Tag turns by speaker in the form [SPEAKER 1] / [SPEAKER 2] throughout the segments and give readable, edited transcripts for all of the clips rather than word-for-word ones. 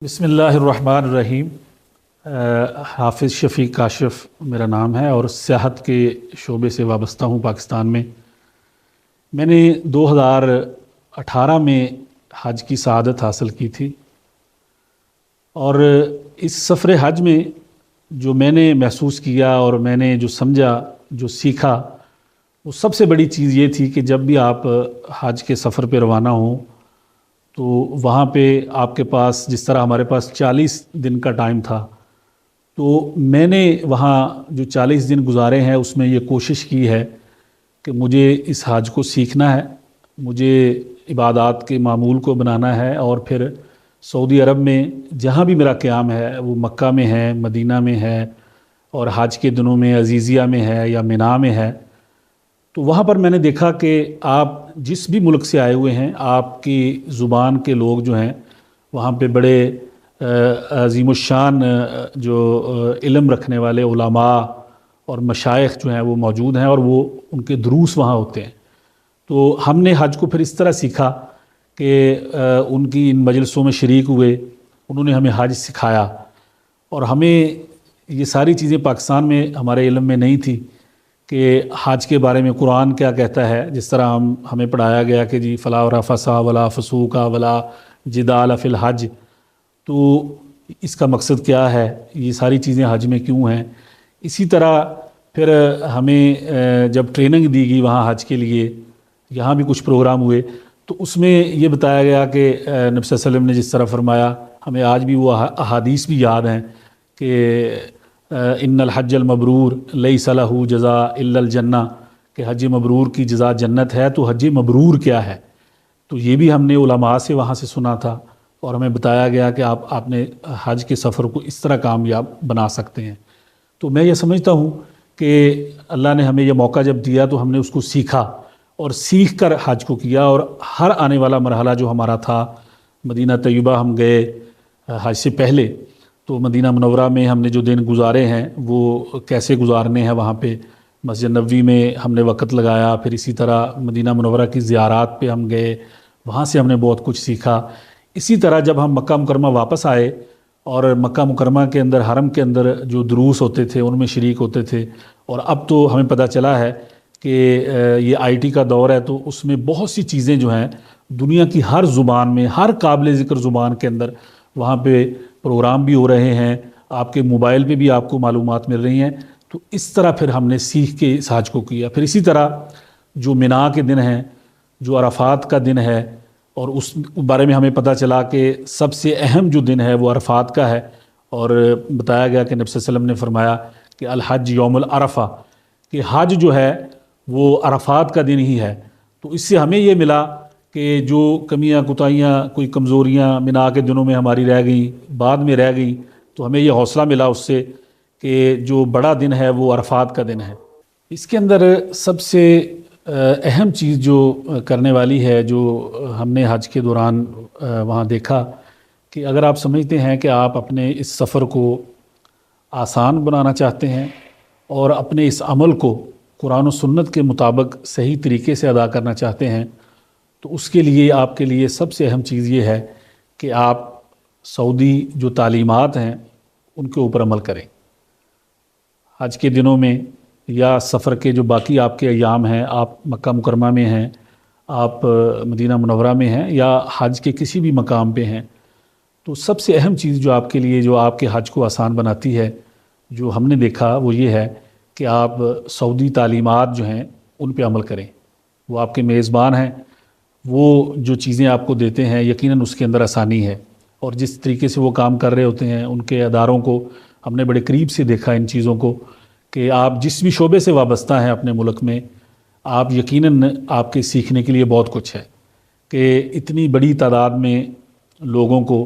[SPEAKER 1] بسم اللہ الرحمن الرحیم۔ حافظ شفیق کاشف میرا نام ہے اور سیاحت کے شعبے سے وابستہ ہوں پاکستان میں۔ میں نے 2018 میں حج کی سعادت حاصل کی تھی، اور اس سفر حج میں جو میں نے محسوس کیا اور میں نے جو سمجھا، جو سیکھا، وہ سب سے بڑی چیز یہ تھی کہ جب بھی آپ حج کے سفر پہ روانہ ہوں تو وہاں پہ آپ کے پاس، جس طرح ہمارے پاس 40 دن کا ٹائم تھا، تو میں نے وہاں جو 40 دن گزارے ہیں اس میں یہ کوشش کی ہے کہ مجھے اس حج کو سیکھنا ہے، مجھے عبادات کے معمول کو بنانا ہے، اور پھر سعودی عرب میں جہاں بھی میرا قیام ہے، وہ مکہ میں ہے، مدینہ میں ہے، اور حج کے دنوں میں عزیزیہ میں ہے یا مینا میں ہے، تو وہاں پر میں نے دیکھا کہ آپ جس بھی ملک سے آئے ہوئے ہیں، آپ کی زبان کے لوگ جو ہیں وہاں پہ بڑے عظیم الشان جو علم رکھنے والے علماء اور مشائخ جو ہیں وہ موجود ہیں، اور وہ ان کے دروس وہاں ہوتے ہیں۔ تو ہم نے حج کو پھر اس طرح سیکھا کہ ان کی ان مجلسوں میں شریک ہوئے، انہوں نے ہمیں حج سکھایا، اور ہمیں یہ ساری چیزیں پاکستان میں ہمارے علم میں نہیں تھی کہ حج کے بارے میں قرآن کیا کہتا ہے۔ جس طرح ہمیں پڑھایا گیا کہ جی فلا رفث ولا فسوق ولا جدال فی الحج، تو اس کا مقصد کیا ہے، یہ ساری چیزیں حج میں کیوں ہیں۔ اسی طرح پھر ہمیں جب ٹریننگ دی گئی وہاں حج کے لیے، یہاں بھی کچھ پروگرام ہوئے، تو اس میں یہ بتایا گیا کہ نبی صلی اللہ علیہ وسلم نے جس طرح فرمایا، ہمیں آج بھی وہ احادیث بھی یاد ہیں کہ ان الحج المبرور لیس لہ جزاء الا الجنہ، کہ حج مبرور کی جزا جنت ہے۔ تو حج مبرور کیا ہے، تو یہ بھی ہم نے علماء سے وہاں سے سنا تھا، اور ہمیں بتایا گیا کہ آپ نے حج کے سفر کو اس طرح کامیاب بنا سکتے ہیں۔ تو میں یہ سمجھتا ہوں کہ اللہ نے ہمیں یہ موقع جب دیا تو ہم نے اس کو سیکھا، اور سیکھ کر حج کو کیا، اور ہر آنے والا مرحلہ جو ہمارا تھا، مدینہ طیبہ ہم گئے حج سے پہلے، تو مدینہ منورہ میں ہم نے جو دن گزارے ہیں وہ کیسے گزارنے ہیں، وہاں پہ مسجد نبوی میں ہم نے وقت لگایا، پھر اسی طرح مدینہ منورہ کی زیارات پہ ہم گئے، وہاں سے ہم نے بہت کچھ سیکھا۔ اسی طرح جب ہم مکہ مکرمہ واپس آئے، اور مکہ مکرمہ کے اندر حرم کے اندر جو دروس ہوتے تھے ان میں شریک ہوتے تھے، اور اب تو ہمیں پتہ چلا ہے کہ یہ IT کا دور ہے، تو اس میں بہت سی چیزیں جو ہیں دنیا کی ہر زبان میں، ہر قابل ذکر زبان کے اندر وہاں پہ پروگرام بھی ہو رہے ہیں، آپ کے موبائل پہ بھی آپ کو معلومات مل رہی ہیں۔ تو اس طرح پھر ہم نے سیکھ کے اس حج کو کیا۔ پھر اسی طرح جو مینا کے دن ہیں، جو عرفات کا دن ہے، اور اس بارے میں ہمیں پتہ چلا کہ سب سے اہم جو دن ہے وہ عرفات کا ہے، اور بتایا گیا کہ نبی صلی اللہ علیہ وسلم نے فرمایا کہ الحج یوم العرفہ، کہ حج جو ہے وہ عرفات کا دن ہی ہے۔ تو اس سے ہمیں یہ ملا کہ جو کمیاں کوتاہیاں، کوئی کمزوریاں مینا کے دنوں میں ہماری رہ گئیں، بعد میں رہ گئیں، تو ہمیں یہ حوصلہ ملا اس سے کہ جو بڑا دن ہے وہ عرفات کا دن ہے۔ اس کے اندر سب سے اہم چیز جو کرنے والی ہے، جو ہم نے حج کے دوران وہاں دیکھا، کہ اگر آپ سمجھتے ہیں کہ آپ اپنے اس سفر کو آسان بنانا چاہتے ہیں اور اپنے اس عمل کو قرآن و سنت کے مطابق صحیح طریقے سے ادا کرنا چاہتے ہیں، تو اس کے لیے آپ کے لیے سب سے اہم چیز یہ ہے کہ آپ سعودی جو تعلیمات ہیں ان کے اوپر عمل کریں۔ حج کے دنوں میں یا سفر کے جو باقی آپ کے ایام ہیں، آپ مکہ مکرمہ میں ہیں، آپ مدینہ منورہ میں ہیں، یا حج کے کسی بھی مقام پہ ہیں، تو سب سے اہم چیز جو آپ کے لیے، جو آپ کے حج کو آسان بناتی ہے، جو ہم نے دیکھا وہ یہ ہے کہ آپ سعودی تعلیمات جو ہیں ان پہ عمل کریں۔ وہ آپ کے میزبان ہیں، وہ جو چیزیں آپ کو دیتے ہیں یقیناً اس کے اندر آسانی ہے، اور جس طریقے سے وہ کام کر رہے ہوتے ہیں، ان کے اداروں کو ہم نے بڑے قریب سے دیکھا، ان چیزوں کو، کہ آپ جس بھی شعبے سے وابستہ ہیں اپنے ملک میں، آپ یقیناً آپ کے سیکھنے کے لیے بہت کچھ ہے، کہ اتنی بڑی تعداد میں لوگوں کو،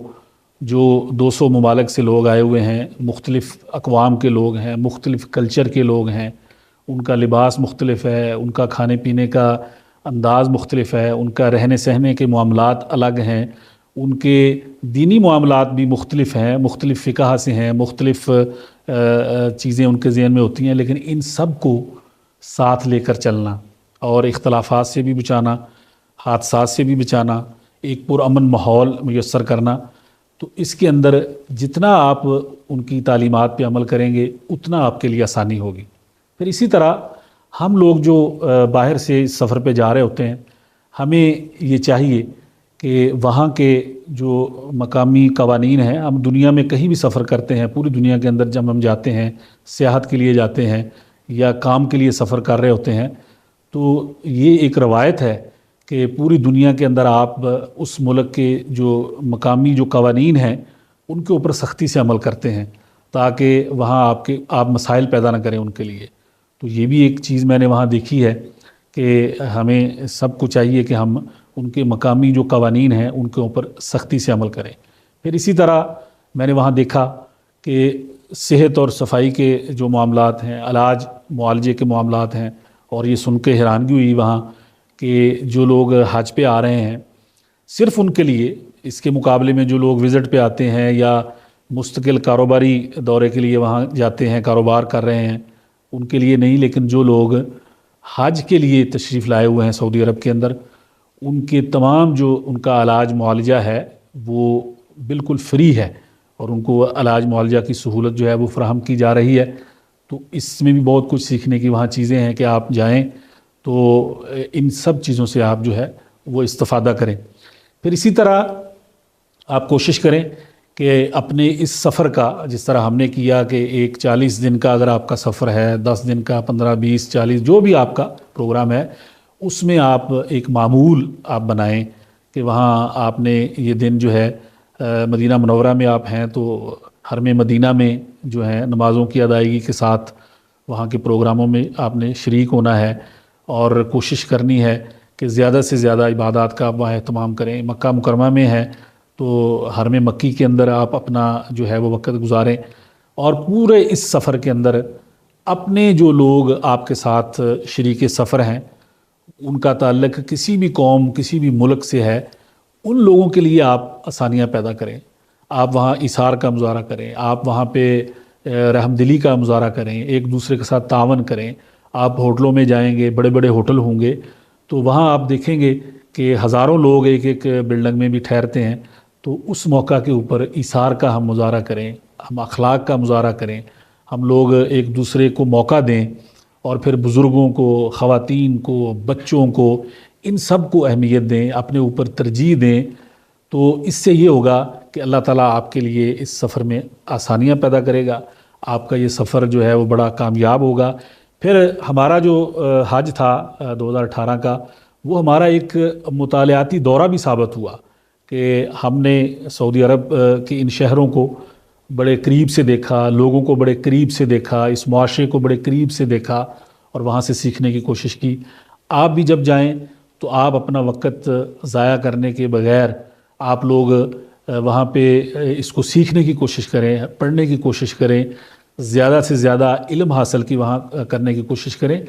[SPEAKER 1] جو 200 ممالک سے لوگ آئے ہوئے ہیں، مختلف اقوام کے لوگ ہیں، مختلف کلچر کے لوگ ہیں، ان کا لباس مختلف ہے، ان کا کھانے پینے کا انداز مختلف ہے، ان کا رہنے سہنے کے معاملات الگ ہیں، ان کے دینی معاملات بھی مختلف ہیں، مختلف فقہ سے ہیں، مختلف چیزیں ان کے ذہن میں ہوتی ہیں، لیکن ان سب کو ساتھ لے کر چلنا، اور اختلافات سے بھی بچانا، حادثات سے بھی بچانا، ایک پرامن ماحول میسر کرنا، تو اس کے اندر جتنا آپ ان کی تعلیمات پہ عمل کریں گے اتنا آپ کے لیے آسانی ہوگی۔ پھر اسی طرح ہم لوگ جو باہر سے سفر پہ جا رہے ہوتے ہیں، ہمیں یہ چاہیے کہ وہاں کے جو مقامی قوانین ہیں، ہم دنیا میں کہیں بھی سفر کرتے ہیں، پوری دنیا کے اندر جب ہم جاتے ہیں، سیاحت کے لیے جاتے ہیں یا کام کے لیے سفر کر رہے ہوتے ہیں، تو یہ ایک روایت ہے کہ پوری دنیا کے اندر آپ اس ملک کے جو مقامی جو قوانین ہیں ان کے اوپر سختی سے عمل کرتے ہیں تاکہ وہاں آپ مسائل پیدا نہ کریں ان کے لیے۔ تو یہ بھی ایک چیز میں نے وہاں دیکھی ہے کہ ہمیں سب کو چاہیے کہ ہم ان کے مقامی جو قوانین ہیں ان کے اوپر سختی سے عمل کریں۔ پھر اسی طرح میں نے وہاں دیکھا کہ صحت اور صفائی کے جو معاملات ہیں، علاج معالجے کے معاملات ہیں، اور یہ سن کے حیرانگی ہوئی وہاں کہ جو لوگ حج پہ آ رہے ہیں صرف ان کے لیے، اس کے مقابلے میں جو لوگ وزٹ پہ آتے ہیں یا مستقل کاروباری دورے کے لیے وہاں جاتے ہیں، کاروبار کر رہے ہیں، ان کے لیے نہیں، لیکن جو لوگ حج کے لیے تشریف لائے ہوئے ہیں سعودی عرب کے اندر، ان کے تمام جو ان کا علاج معالجہ ہے وہ بالکل فری ہے، اور ان کو علاج معالجہ کی سہولت جو ہے وہ فراہم کی جا رہی ہے۔ تو اس میں بھی بہت کچھ سیکھنے کی وہاں چیزیں ہیں کہ آپ جائیں تو ان سب چیزوں سے آپ جو ہے وہ استفادہ کریں۔ پھر اسی طرح آپ کوشش کریں کہ اپنے اس سفر کا، جس طرح ہم نے کیا کہ ایک 40 دن کا اگر آپ کا سفر ہے، 10 دن کا، 15، 20، 40 جو بھی آپ کا پروگرام ہے، اس میں آپ ایک معمول آپ بنائیں کہ وہاں آپ نے یہ دن جو ہے مدینہ منورہ میں آپ ہیں تو حرم مدینہ میں جو ہے نمازوں کی ادائیگی کے ساتھ وہاں کے پروگراموں میں آپ نے شریک ہونا ہے، اور کوشش کرنی ہے کہ زیادہ سے زیادہ عبادات کا آپ وہاں اہتمام کریں۔ مکہ مکرمہ میں ہے تو حرم مکی کے اندر آپ اپنا جو ہے وہ وقت گزاریں، اور پورے اس سفر کے اندر اپنے جو لوگ آپ کے ساتھ شریک سفر ہیں، ان کا تعلق کسی بھی قوم، کسی بھی ملک سے ہے، ان لوگوں کے لیے آپ آسانیاں پیدا کریں۔ آپ وہاں ایثار کا مظاہرہ کریں، آپ وہاں پہ رحم دلی کا مظاہرہ کریں، ایک دوسرے کے ساتھ تعاون کریں۔ آپ ہوٹلوں میں جائیں گے، بڑے بڑے ہوٹل ہوں گے، تو وہاں آپ دیکھیں گے کہ ہزاروں لوگ ایک ایک بلڈنگ میں بھی ٹھہرتے ہیں، تو اس موقع کے اوپر ایثار کا ہم مظاہرہ کریں، ہم اخلاق کا مظاہرہ کریں، ہم لوگ ایک دوسرے کو موقع دیں، اور پھر بزرگوں کو، خواتین کو، بچوں کو، ان سب کو اہمیت دیں، اپنے اوپر ترجیح دیں۔ تو اس سے یہ ہوگا کہ اللہ تعالیٰ آپ کے لیے اس سفر میں آسانیاں پیدا کرے گا، آپ کا یہ سفر جو ہے وہ بڑا کامیاب ہوگا۔ پھر ہمارا جو حج تھا 2018 کا، وہ ہمارا ایک مطالعاتی دورہ بھی ثابت ہوا کہ ہم نے سعودی عرب کے ان شہروں کو بڑے قریب سے دیکھا، لوگوں کو بڑے قریب سے دیکھا، اس معاشرے کو بڑے قریب سے دیکھا، اور وہاں سے سیکھنے کی کوشش کی۔ آپ بھی جب جائیں تو آپ اپنا وقت ضائع کرنے کے بغیر آپ لوگ وہاں پہ اس کو سیکھنے کی کوشش کریں، پڑھنے کی کوشش کریں، زیادہ سے زیادہ علم حاصل کی وہاں کرنے کی کوشش کریں،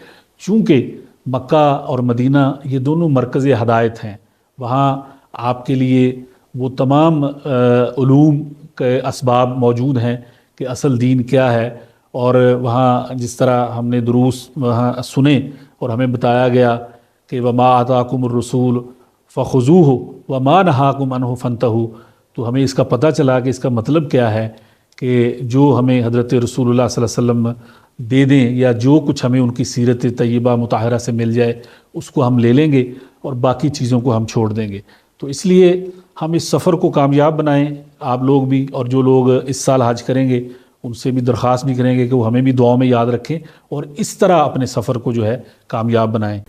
[SPEAKER 1] چونکہ مکہ اور مدینہ یہ دونوں مرکز ہدایت ہیں۔ وہاں آپ کے لیے وہ تمام علوم کے اسباب موجود ہیں کہ اصل دین کیا ہے، اور وہاں جس طرح ہم نے دروس وہاں سنے اور ہمیں بتایا گیا کہ وما آتاکم الرسول فخذوہ وما نہاکم عنہ فانتہوا، تو ہمیں اس کا پتہ چلا کہ اس کا مطلب کیا ہے کہ جو ہمیں حضرت رسول اللہ صلی اللہ علیہ وسلم دے دیں، یا جو کچھ ہمیں ان کی سیرت طیبہ مطہرہ سے مل جائے اس کو ہم لے لیں گے، اور باقی چیزوں کو ہم چھوڑ دیں گے۔ تو اس لیے ہم اس سفر کو کامیاب بنائیں، آپ لوگ بھی، اور جو لوگ اس سال حج کریں گے ان سے بھی درخواست بھی کریں گے کہ وہ ہمیں بھی دعاؤں میں یاد رکھیں، اور اس طرح اپنے سفر کو جو ہے کامیاب بنائیں۔